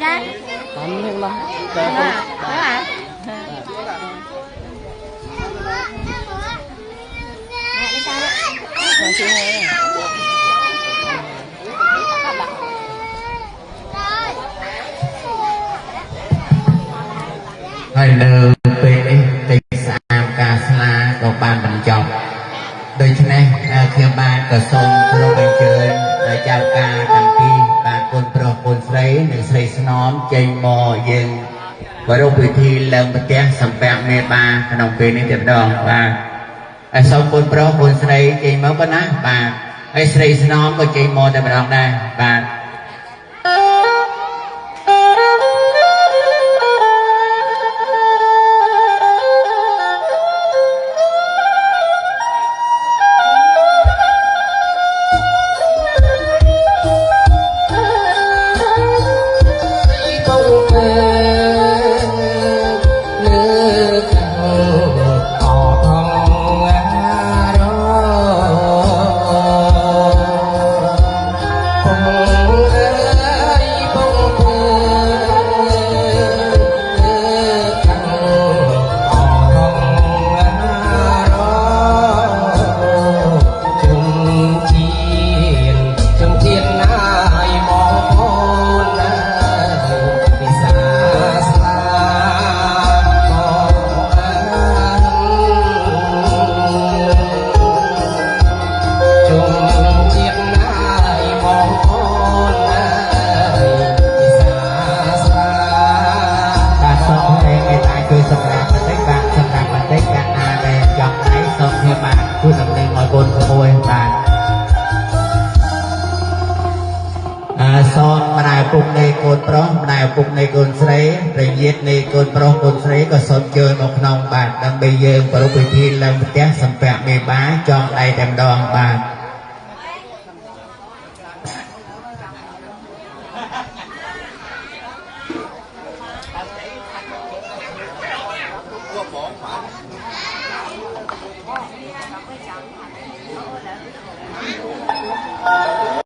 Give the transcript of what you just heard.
จ้า ทำให้มาแต่ đó à đi sao đó ហើយនៅពេលនេះទីស្អាតការស្លាក៏បានបញ្ចប់ដូច្នេះខ្ញុំបានក៏សូមគោរពអញ្ជើញដល់ចៅការទាំងពីរបាទកូនប្រុសកូនស្រីនិងស្រីស្នំចេញមកយើងប្រារព្ធពិធីឡើងផ្ទះសម្ពាក់មេបាក្នុងពេលនេះតែម្ដងបាទហើយសូមកូនប្រុសកូនស្រីចេញមកប៉ុណ្ណាបាទហើយស្រីស្នំក៏ចេញមកតែម្ដងដែរបាទ son mà đại phục này cồn pro mà đại phục này cồn sấy rồi nhiệt này cồn pro cồn sấy có son chơi một nòng bạc đang bây giờ vào lúc thi làm test sắm bẹt mê bá cho đây đèn đòn bạc